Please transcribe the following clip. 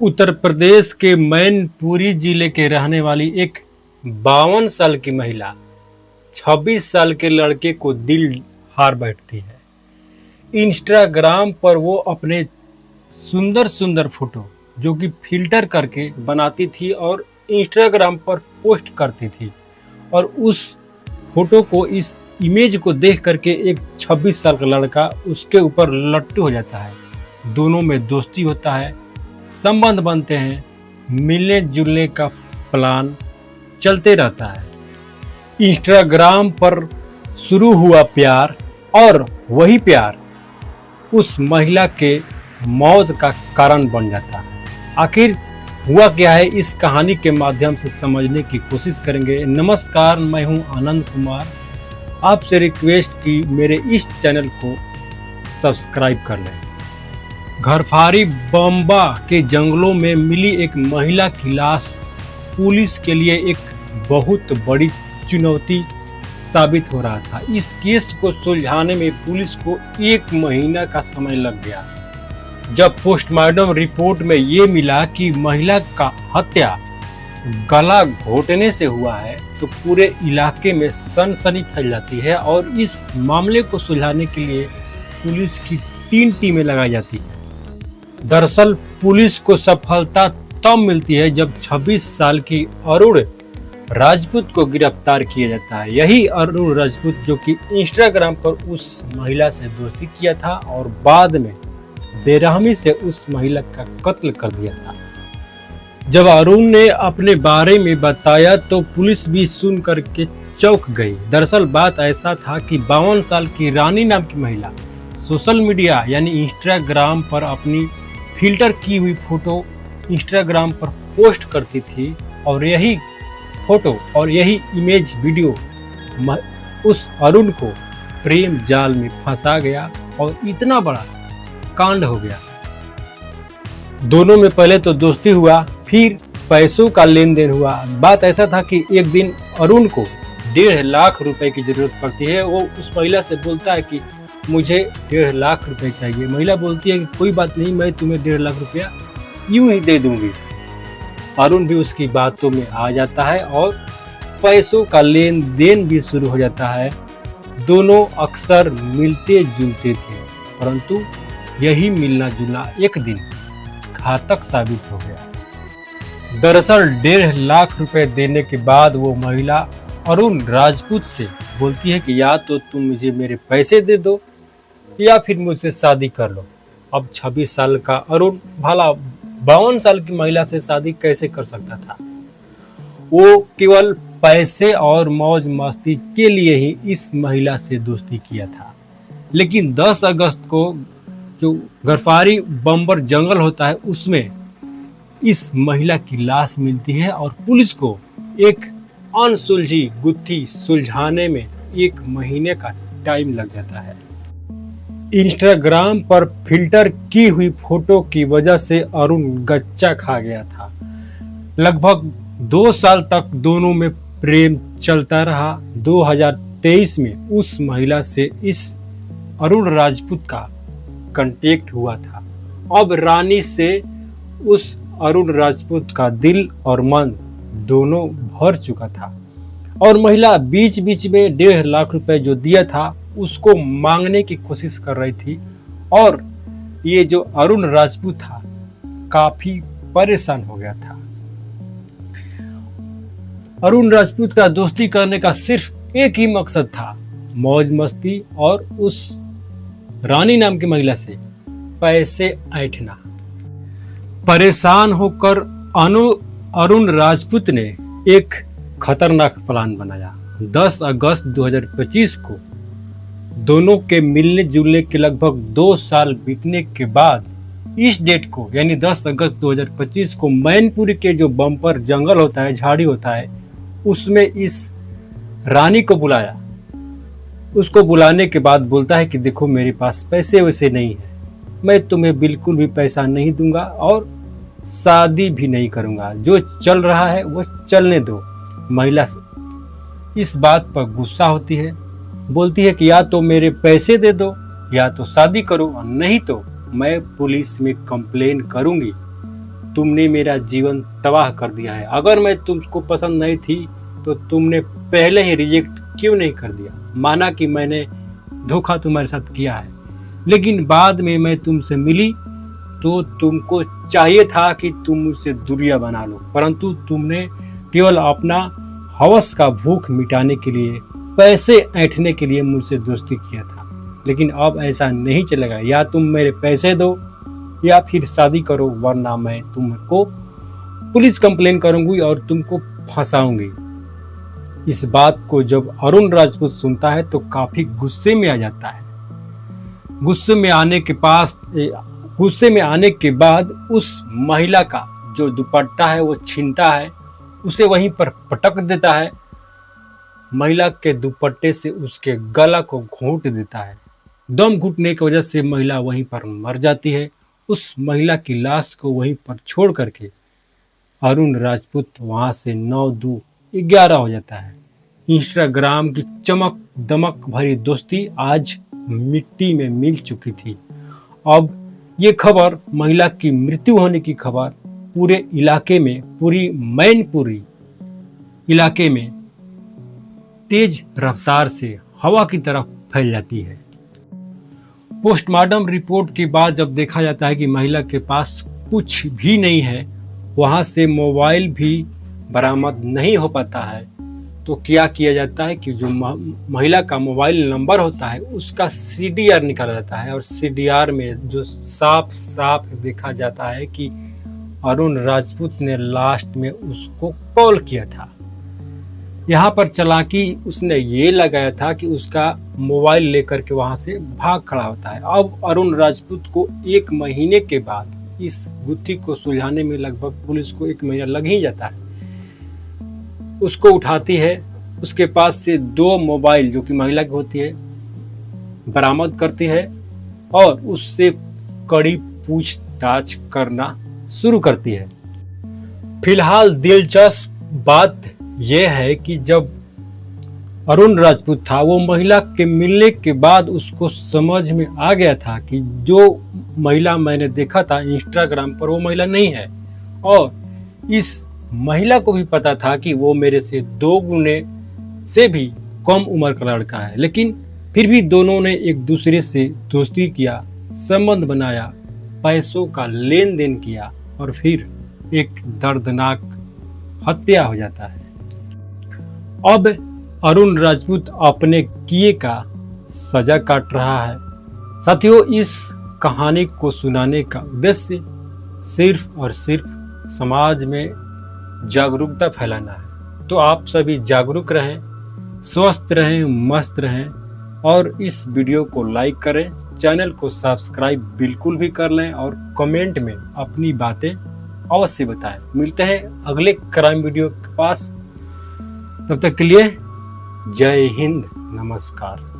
उत्तर प्रदेश के मैनपुरी जिले के रहने वाली एक 52 साल की महिला 26 साल के लड़के को दिल हार बैठती है। इंस्टाग्राम पर वो अपने सुंदर सुंदर फोटो जो कि फिल्टर करके बनाती थी और इंस्टाग्राम पर पोस्ट करती थी, और उस फोटो को, इस इमेज को देख करके एक 26 साल का लड़का उसके ऊपर लट्टू हो जाता है। दोनों में दोस्ती होता है, संबंध बनते हैं, मिलने जुलने का प्लान चलते रहता है। इंस्टाग्राम पर शुरू हुआ प्यार, और वही प्यार उस महिला के मौत का कारण बन जाता है। आखिर हुआ क्या है, इस कहानी के माध्यम से समझने की कोशिश करेंगे। नमस्कार, मैं हूं आनंद कुमार। आपसे रिक्वेस्ट की मेरे इस चैनल को सब्सक्राइब कर लें। घरफारी बम्बा के जंगलों में मिली एक महिला की लाश पुलिस के लिए एक बहुत बड़ी चुनौती साबित हो रहा था। इस केस को सुलझाने में पुलिस को 1 महीना का समय लग गया। जब पोस्टमार्टम रिपोर्ट में ये मिला कि महिला का हत्या गला घोटने से हुआ है, तो पूरे इलाके में सनसनी फैल जाती है और इस मामले को सुलझाने के लिए पुलिस की 3 टीमें लगाई जाती हैं। दरअसल पुलिस को सफलता तब मिलती है जब 26 साल की अरुण राजपूत को गिरफ्तार किया जाता है। यही अरुण राजपूत जो कि इंस्टाग्राम पर उस महिला से दोस्ती किया था और बाद में बेरहमी से उस महिला का कत्ल कर दिया था। जब अरुण ने अपने बारे में बताया तो पुलिस भी सुन करके चौंक गई। दरअसल बात ऐसा था कि 52 साल की रानी नाम की महिला सोशल मीडिया यानी इंस्टाग्राम पर अपनी फिल्टर की हुई फोटो इंस्टाग्राम पर पोस्ट करती थी, और यही फोटो और यही इमेज वीडियो उस अरुण को प्रेम जाल में फंसा गया और इतना बड़ा कांड हो गया। दोनों में पहले तो दोस्ती हुआ, फिर पैसों का लेन देन हुआ। बात ऐसा था कि एक दिन अरुण को 1.5 लाख रुपए की जरूरत पड़ती है। वो उस महिला से बोलता है कि मुझे 1.5 लाख रुपए चाहिए। महिला बोलती है कि कोई बात नहीं, मैं तुम्हें 1.5 लाख रुपया यूं ही दे दूंगी। अरुण भी उसकी बातों में आ जाता है और पैसों का लेन देन भी शुरू हो जाता है। दोनों अक्सर मिलते जुलते थे, परंतु यही मिलना जुलना एक दिन घातक साबित हो गया। दरअसल 1.5 लाख रुपए देने के बाद वो महिला अरुण राजपूत से बोलती है कि या तो तुम मुझे मेरे पैसे दे दो या फिर मुझसे शादी कर लो। अब 26 साल का अरुण भला 52 साल की महिला से शादी कैसे कर सकता था? वो केवल पैसे और मौज मस्ती के लिए ही इस महिला से दोस्ती किया था। लेकिन 10 अगस्त को जो घरफारी बम्बर जंगल होता है उसमें इस महिला की लाश मिलती है और पुलिस को एक अनसुलझी गुत्थी सुलझाने में 1 महीने का टाइम लग जाता है। इंस्टाग्राम पर फिल्टर की हुई फोटो की वजह से अरुण गच्चा खा गया था। लगभग 2 साल तक दोनों में प्रेम चलता रहा। 2023 में उस महिला से इस अरुण राजपूत का कांटेक्ट हुआ था। अब रानी से उस अरुण राजपूत का दिल और मन दोनों भर चुका था, और महिला बीच बीच में 1.5 लाख रुपए जो दिया था उसको मांगने की कोशिश कर रही थी, और ये जो अरुण राजपूत था काफी परेशान हो गया था। अरुण राजपूत का दोस्ती करने का सिर्फ एक ही मकसद था, मौज मस्ती और उस रानी नाम की महिला से पैसे ऐंठना। परेशान होकर अरुण राजपूत ने एक खतरनाक प्लान बनाया। 10 अगस्त 2025 को दोनों के मिलने जुलने के लगभग 2 साल बीतने के बाद इस डेट को यानी 10 अगस्त 2025 को मैनपुरी के जो बम्पर जंगल होता है, झाड़ी होता है, उसमें इस रानी को बुलाया। उसको बुलाने के बाद बोलता है कि देखो मेरे पास पैसे वैसे नहीं है, मैं तुम्हें बिल्कुल भी पैसा नहीं दूंगा और शादी भी नहीं करूंगा। जो चल रहा है वो चलने दो। महिला इस बात पर गुस्सा होती है, बोलती है कि या तो मेरे पैसे दे दो या तो शादी करो, नहीं तो मैं पुलिस में कंप्लेन करूंगी। तुमने मेरा जीवन तबाह कर दिया है। अगर मैं तुमको पसंद नहीं थी तो तुमने पहले ही रिजेक्ट क्यों नहीं कर दिया। माना कि मैंने धोखा तुम्हारे साथ किया है, लेकिन बाद में मैं तुमसे मिली तो तुमको चाहिए था कि तुम मुझसे दूरियां बना लो, परंतु तुमने केवल अपना हवस का भूख मिटाने के लिए, पैसे ऐंठने के लिए मुझसे दोस्ती किया था। लेकिन अब ऐसा नहीं चलेगा, या तुम मेरे पैसे दो या फिर शादी करो, वरना मैं तुमको पुलिस कंप्लेन करूंगी और तुमको फंसाऊंगी। इस बात को जब अरुण राजपूत सुनता है तो काफी गुस्से में आ जाता है। गुस्से में आने के बाद उस महिला का जो दुपट्टा है वो छीनता है, उसे वहीं पर पटक देता है। महिला के दुपट्टे से उसके गला को घोंट देता है। दम घुटने की वजह से महिला वहीं पर मर जाती है। उस महिला की लाश को वहीं पर छोड़ करके अरुण राजपूत वहां से 9-2-11 हो जाता है। इंस्टाग्राम की चमक दमक भरी दोस्ती आज मिट्टी में मिल चुकी थी। अब ये खबर, महिला की मृत्यु होने की खबर पूरे इलाके में, पूरी मैनपुरी इलाके में तेज रफ्तार से हवा की तरफ फैल जाती है। पोस्टमार्टम रिपोर्ट के बाद जब देखा जाता है कि महिला के पास कुछ भी नहीं है, वहां से मोबाइल भी बरामद नहीं हो पाता है, तो क्या किया जाता है कि जो महिला का मोबाइल नंबर होता है उसका CDR निकाला जाता है, और CDR में जो साफ साफ देखा जाता है कि अरुण राजपूत ने लास्ट में उसको कॉल किया था। यहाँ पर चालाकी उसने ये लगाया था कि उसका मोबाइल लेकर के वहां से भाग खड़ा होता है। अब अरुण राजपूत को 1 महीने के बाद इस गुत्थी को सुलझाने में लगभग पुलिस को 1 महीना लग ही जाता है। उसको उठाती है, उसके पास से 2 मोबाइल जो कि महिला की होती है बरामद करती है और उससे कड़ी पूछताछ करना शुरू करती है। फिलहाल दिलचस्प बात यह है कि जब अरुण राजपूत था, वो महिला के मिलने के बाद उसको समझ में आ गया था कि जो महिला मैंने देखा था इंस्टाग्राम पर वो महिला नहीं है, और इस महिला को भी पता था कि वो मेरे से 2 गुने से भी कम उम्र का लड़का है। लेकिन फिर भी दोनों ने एक दूसरे से दोस्ती किया, संबंध बनाया, पैसों का लेन देन किया और फिर एक दर्दनाक हत्या हो जाता है। अब अरुण राजपूत अपने किए का सजा काट रहा है। साथियों, इस कहानी को सुनाने का उद्देश्य सिर्फ और सिर्फ समाज में जागरूकता फैलाना है। तो आप सभी जागरूक रहें, स्वस्थ रहें, मस्त रहें और इस वीडियो को लाइक करें, चैनल को सब्सक्राइब बिल्कुल भी कर लें और कमेंट में अपनी बातें अवश्य बताएं। मिलते हैं अगले क्राइम वीडियो के पास, तब तक के लिए जय हिंद, नमस्कार।